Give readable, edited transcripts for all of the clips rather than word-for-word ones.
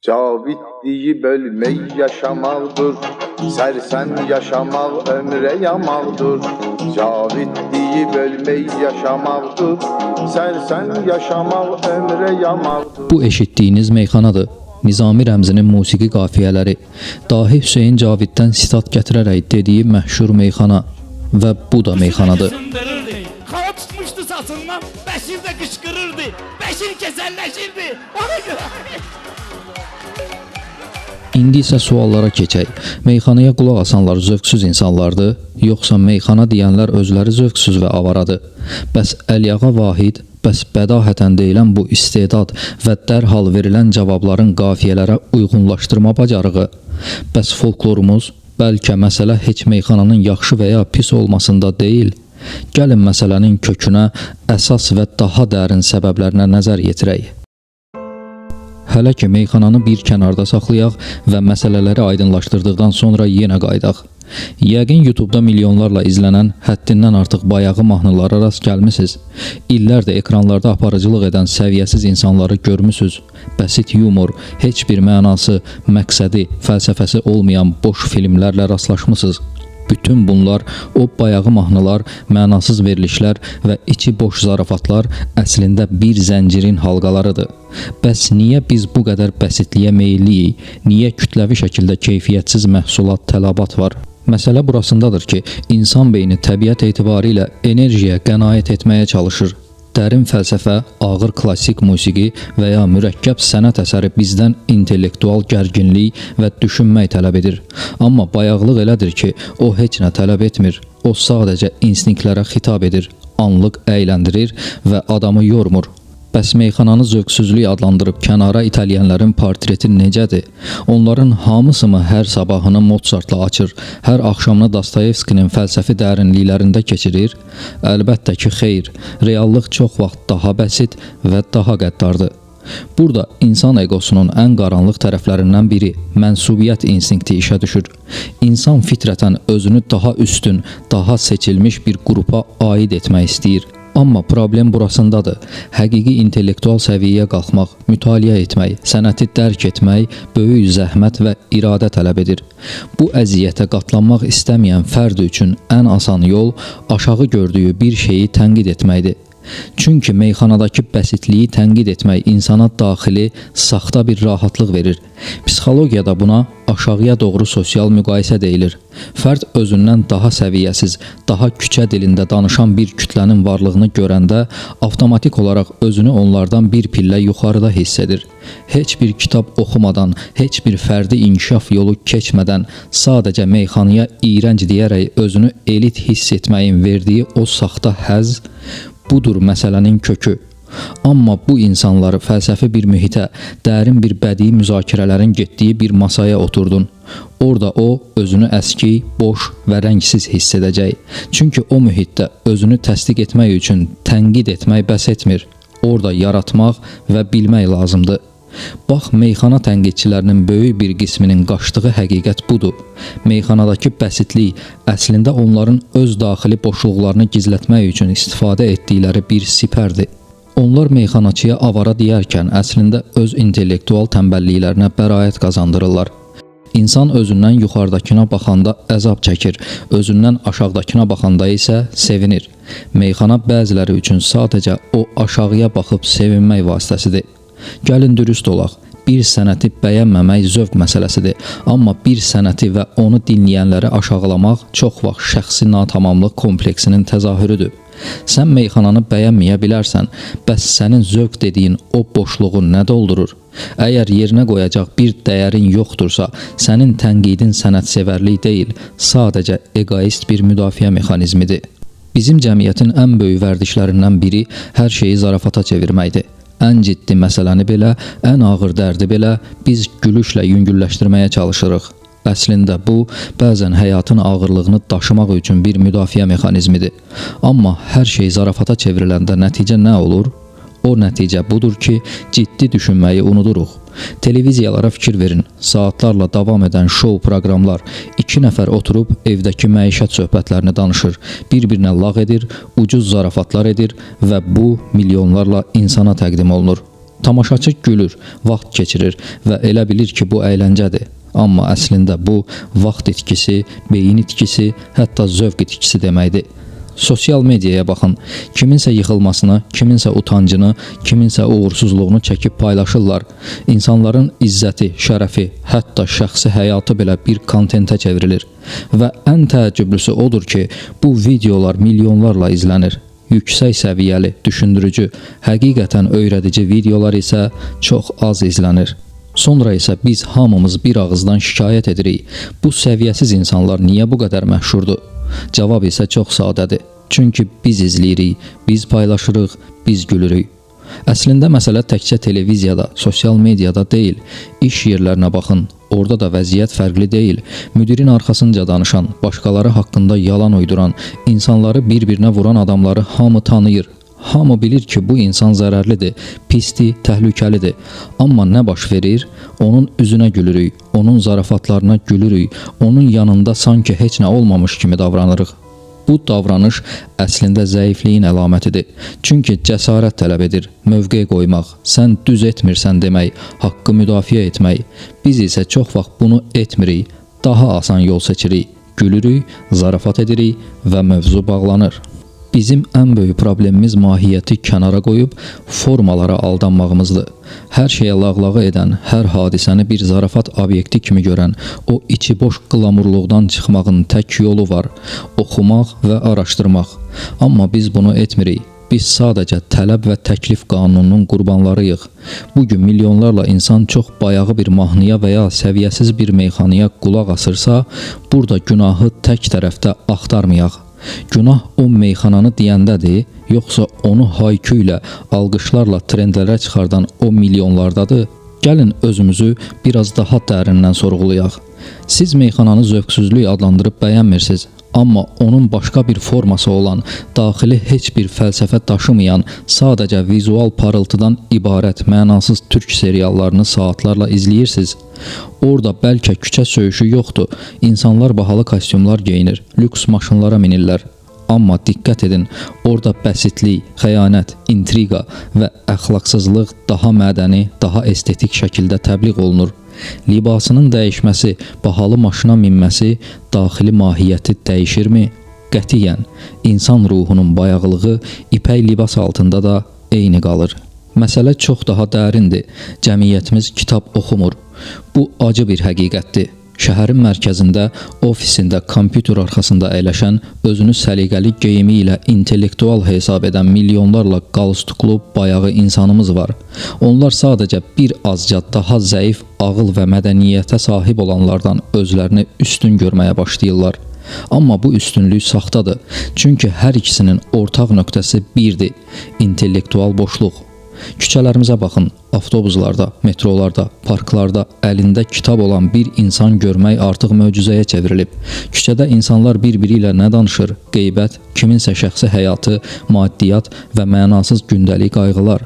Cavid deyib ölmək yaşamaqdır, sərsən yaşamaq ömrə yamaqdır. Cavid deyib ölmək yaşamaqdır, sərsən yaşamaq ömrə yamaqdır. Bu eşitdiyiniz meyxanadır. Nizami Rəmzinin musiqi qafiyələri, Dahi Hüseyin Caviddən sitat gətirərək dediyi məşhur meyxana və bu da meyxanadır. Hava tutmuşdu satından, Bəşir də qışqırırdı, Bəşir kəsəlləşirdi, ona görə. İndi isə suallara keçək. Meyxanaya qulaq asanlar zövqsüz insanlardır, yoxsa meyxana deyənlər özləri zövqsüz və avaradır? Bəs Əliağa Vahid, bəs bədahətən deyilən bu istedad və dərhal verilən cavabların qafiyələrə uyğunlaşdırma bacarığı? Bəs folklorumuz, bəlkə məsələ heç meyxananın yaxşı və ya pis olmasında deyil. Gəlin məsələnin kökünə, əsas və daha dərin səbəblərinə nəzər yetirək. Hələ ki meyxananı bir kənarda saxlayaq və məsələləri aydınlaşdırdıqdan sonra yenə qaydaq. Yəqin YouTube'da milyonlarla izlənən, həddindən artıq bayağı mahnılara rast gəlmisiniz. İllərdə ekranlarda aparıcılıq edən səviyyəsiz insanları görmüsünüz. Bəsit yumor, heç bir mənası, məqsədi, fəlsəfəsi olmayan boş filmlərlə rastlaşmısınız. Bütün bunlar, o bayağı mahnılar, mənasız verilişlər və içi boş zarafatlar əslində bir zəncirin halqalarıdır. Bəs niyə biz bu qədər bəsitliyə meyilliyik? Niyə kütləvi şəkildə keyfiyyətsiz məhsulat, tələbat var? Məsələ burasındadır ki, insan beyni təbiət etibarilə enerjiyə qənaət etməyə çalışır. Dərin fəlsəfə, ağır klassik musiqi və ya mürəkkəb sənət əsəri bizdən intellektual gərginlik və düşünmək tələb edir. Amma bayaqlıq elədir ki, o heç nə tələb etmir. O sadəcə instinktlərə xitab edir, anlıq əyləndirir və adamı yormur. Bəs meyxananı zövqsüzlük adlandırıb kənara itələyənlərin portreti necədir? Onların hamısı mı hər sabahını Mozartla açır, hər axşamını Dostoyevskinin fəlsəfi dərinliklərində keçirir? Əlbəttə ki, xeyr. Reallıq çox vaxt daha bəsit və daha qəddardır. Burada insan egosunun ən qaranlıq tərəflərindən biri, mənsubiyyət instinkti işə düşür. İnsan fitrətən özünü daha üstün, daha seçilmiş bir qrupa aid etmək istəyir. Amma problem burasındadır. Həqiqi intellektual səviyyəyə qalxmaq, mütaliə etmək, sənəti dərk etmək böyük zəhmət və iradə tələb edir. Bu əziyyətə qatlanmaq istəməyən fərd üçün ən asan yol aşağı gördüyü bir şeyi tənqid etməkdir. Çünki meyxanadakı bəsitliyi tənqid etmək insana daxili, saxta bir rahatlıq verir. Psixologiyada buna aşağıya doğru sosial müqayisə deyilir. Fərd özündən daha səviyyəsiz, daha küçə dilində danışan bir kütlənin varlığını görəndə avtomatik olaraq özünü onlardan bir pillə yuxarıda hiss edir. Heç bir kitab oxumadan, heç bir fərdi inkişaf yolu keçmədən sadəcə meyxanaya iyrənc deyərək özünü elit hiss etməyin verdiyi o saxta həzz, budur məsələnin kökü. Amma bu insanları fəlsəfi bir mühitə, dərin bir bədii müzakirələrin getdiyi bir masaya oturdun. Orada o, özünü əski, boş və rəngsiz hiss edəcək. Çünki o mühitdə özünü təsdiq etmək üçün tənqid etmək bəs etmir. Orada yaratmaq və bilmək lazımdır. Bax, meyxana tənqidçilərinin böyük bir qisminin qaçdığı həqiqət budur. Meyxanadakı bəsitlik əslində onların öz daxili boşluqlarını gizlətmək üçün istifadə etdikləri bir sipərdir. Onlar meyxanaçıya avara deyərkən əslində öz intellektual tənbəlliklərinə bəraət qazandırırlar. İnsan özündən yuxarıdakına baxanda əzab çəkir, özündən aşağıdakına baxanda isə sevinir. Meyxana bəziləri üçün sadəcə o aşağıya baxıb sevinmək vasitəsidir. Gəlin dürüst olaq, bir sənəti bəyənməmək zövq məsələsidir, amma bir sənəti və onu dinləyənləri aşağılamaq çox vaxt şəxsi natamamlıq kompleksinin təzahürüdür. Sən meyxananı bəyənməyə bilərsən, bəs sənin zövq dediyin o boşluğu nə doldurur? Əgər yerinə qoyacaq bir dəyərin yoxdursa, sənin tənqidin sənətsevərlik deyil, sadəcə egoist bir müdafiə mexanizmidir. Bizim cəmiyyətin ən böyük vərdişlərindən biri hər şeyi zarafata çevirməkdir. Ən ciddi məsələni belə, ən ağır dərdi belə biz gülüşlə yüngülləşdirməyə çalışırıq. Əslində bu, bəzən həyatın ağırlığını daşımaq üçün bir müdafiə mexanizmidir. Amma hər şey zarafata çevriləndə nəticə nə olur? O nəticə budur ki, ciddi düşünməyi unuduruq. Televiziyalara fikir verin, saatlarla davam edən şou proqramlar, 2 nəfər oturub evdəki məişət söhbətlərini danışır, bir-birinə lağ edir, ucuz zarafatlar edir və bu milyonlarla insana təqdim olunur. Tamaşaçı gülür, vaxt keçirir və elə bilir ki, bu əyləncədir. Amma əslində bu vaxt itkisi, beyin itkisi, hətta zövq itkisi deməkdir. Sosial mediaya baxın. Kiminsə yıxılmasını, kiminsə utancını, kiminsə uğursuzluğunu çəkib paylaşırlar. İnsanların izzəti, şərəfi, hətta şəxsi həyatı belə bir kontentə çevrilir. Və ən təəccüblüsü odur ki, bu videolar milyonlarla izlənir. Yüksək səviyyəli, düşündürücü, həqiqətən öyrədici videolar isə çox az izlənir. Sonra isə biz hamımız bir ağızdan şikayət edirik. Bu səviyyəsiz insanlar niyə bu qədər məşhurdur? Cavab isə çox sadədir. Çünki biz izləyirik, biz paylaşırıq, biz gülürük. Əslində məsələ təkcə televiziyada, sosial mediada deyil. İş yerlərinə baxın. Orada da vəziyyət fərqli deyil. Müdirin arxasınca danışan, başqaları haqqında yalan uyduran, insanları bir-birinə vuran adamları hamı tanıyır. Hamı bilir ki, bu insan zərərlidir, pisdir, təhlükəlidir. Amma nə baş verir? Onun üzünə gülürük, onun zarafatlarına gülürük, onun yanında sanki heç nə olmamış kimi davranırıq. Bu davranış əslində zəifliyin əlamətidir. Çünki cəsarət tələb edir, mövqe qoymaq, sən düz etmirsən demək, haqqı müdafiə etmək. Biz isə çox vaxt bunu etmirik, daha asan yol seçirik, gülürük, zarafat edirik və mövzu bağlanır. Bizim ən böyük problemimiz mahiyyəti kənara qoyub formalara aldanmağımızdır. Hər şeyə lağlağı edən, hər hadisəni bir zarafat obyekti kimi görən, o içi boş qlamurluqdan çıxmağın tək yolu var: oxumaq və araşdırmaq. Amma biz bunu etmirik. Biz sadəcə tələb və təklif qanununun qurbanlarıyıq. Bugün milyonlarla insan çox bayağı bir mahnıya və ya səviyyəsiz bir meyxanaya qulaq asırsa, burada günahı tək tərəfdə axtarmayaq. Günah o meyxananı deyəndədir, yoxsa onu haykü ilə, alqışlarla trendlərə çıxardan o milyonlardadır? Gəlin özümüzü biraz daha dərindən sorğulayaq. Siz meyxananı zövqsüzlük adlandırıb bəyənmirsiniz. Amma onun başqa bir forması olan, daxili heç bir fəlsəfə daşımayan, sadəcə vizual parıltıdan ibarət mənasız türk seriallarını saatlarla izləyirsiniz. Orada bəlkə küçə söyüşü yoxdur, insanlar bahalı kostyumlar geyinir, lüks maşınlara minirlər. Amma diqqət edin, orada bəsitlik, xəyanət, intriqa və əxlaqsızlıq daha mədəni, daha estetik şəkildə təbliğ olunur. Libasının dəyişməsi, bahalı maşına minməsi daxili mahiyyəti dəyişirmi? Qətiyyən, insan ruhunun bayağılığı ipək libas altında da eyni qalır. Məsələ çox daha dərindir. Cəmiyyətimiz kitab oxumur. Bu acı bir həqiqətdir. Şəhərin mərkəzində, ofisində, kompüter arxasında əyləşən, özünü səliqəli geyimi ilə intellektual hesab edən milyonlarla qalstuklu bayağı insanımız var. Onlar sadəcə bir azca daha zəif ağıl və mədəniyyətə sahib olanlardan özlərini üstün görməyə başlayırlar. Amma bu üstünlük saxtadır. Çünki hər ikisinin ortaq nöqtəsi birdir: intellektual boşluq. Küçələrimizə baxın, avtobuslarda, metrolarda, parklarda əlində kitab olan bir insan görmək artıq möcüzəyə çevrilib. Küçədə insanlar bir-biri ilə nə danışır? Qeybət, kiminsə şəxsi həyatı, maddiyyat və mənasız gündəlik qayğılar.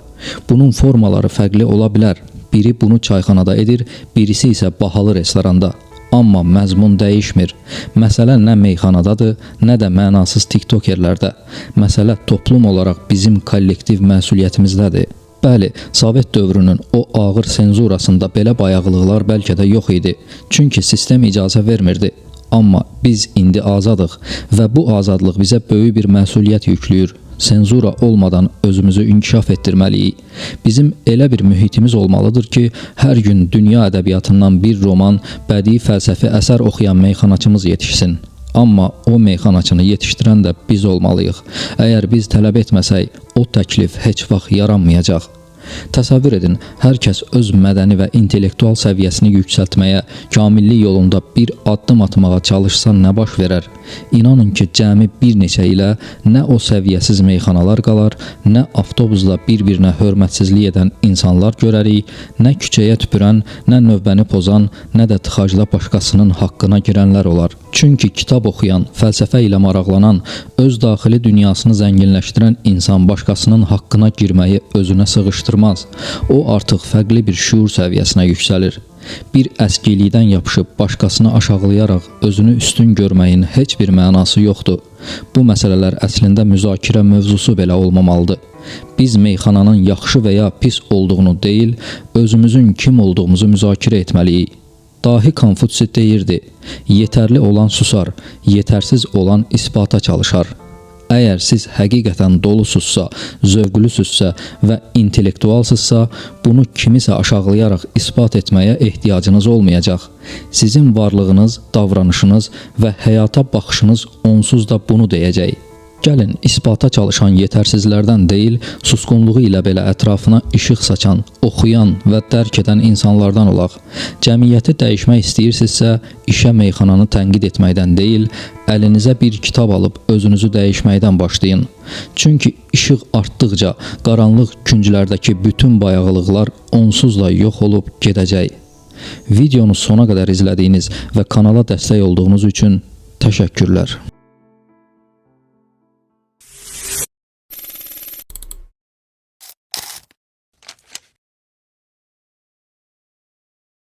Bunun formaları fərqli ola bilər. Biri bunu çayxanada edir, birisi isə bahalı restoranda. Amma məzmun dəyişmir. Məsələ nə meyxanadadır, nə də mənasız tiktokerlərdə. Məsələ toplum olaraq bizim kollektiv məsuliyyətimizdədir. Bəli, Sovet dövrünün o ağır senzurasında belə bayağılıqlar bəlkə də yox idi. Çünki sistem icazə vermirdi. Amma biz indi azadıq və bu azadlıq bizə böyük bir məsuliyyət yüklüyür. Senzura olmadan özümüzü inkişaf etdirməliyik. Bizim elə bir mühitimiz olmalıdır ki, hər gün dünya ədəbiyyatından bir roman, bədii fəlsəfi əsər oxuyan meyxanaçımız yetişsin. Amma o meyxanaçını yetişdirən də biz olmalıyıq. Əgər biz tələb etməsək, o təklif heç vaxt yaranmayacaq. Təsəvvür edin, hər kəs öz mədəni və intellektual səviyyəsini yüksəltməyə, kamillik yolunda bir addım atmağa çalışsa nə baş verər? İnanın ki, cəmi bir neçə ilə nə o səviyyəsiz meyxanalar qalar, nə avtobusda bir-birinə hörmətsizlik edən insanlar görərik, nə küçəyə tüpürən, nə növbəni pozan, nə də tıxacla başqasının haqqına girənlər olar. Çünki kitab oxuyan, fəlsəfə ilə maraqlanan, öz daxili dünyasını zənginləşdirən insan başqasının haqqına girməyi özünə sığışdırmaz. O artıq fərqli bir şuur səviyyəsinə yüksəlir. Bir əskilikdən yapışıb başqasını aşağılayaraq özünü üstün görməyin heç bir mənası yoxdur. Bu məsələlər əslində müzakirə mövzusu belə olmamalıdır. Biz meyxananın yaxşı və ya pis olduğunu deyil, özümüzün kim olduğumuzu müzakirə etməliyik. Dahi Konfutsi deyirdi: "Yetərli olan susar, yetərsiz olan isbata çalışar." Əgər siz həqiqətən dolusunuzsa, zövqlüsünüzsə və intellektualsınızsa, bunu kimisə aşağılayaraq isbat etməyə ehtiyacınız olmayacaq. Sizin varlığınız, davranışınız və həyata baxışınız onsuz da bunu deyəcək. Gəlin, isbata çalışan yetərsizlərdən deyil, susqunluğu ilə belə ətrafına işıq saçan, oxuyan və dərk edən insanlardan olaq. Cəmiyyəti dəyişmək istəyirsinizsə, işə meyxananı tənqid etməkdən deyil, əlinizə bir kitab alıb özünüzü dəyişməkdən başlayın. Çünki işıq artdıqca qaranlıq künclərdəki bütün bayağılıqlar onsuz da yox olub gedəcək. Videonu sona qədər izlədiyiniz və kanala dəstək olduğunuz üçün təşəkkürlər.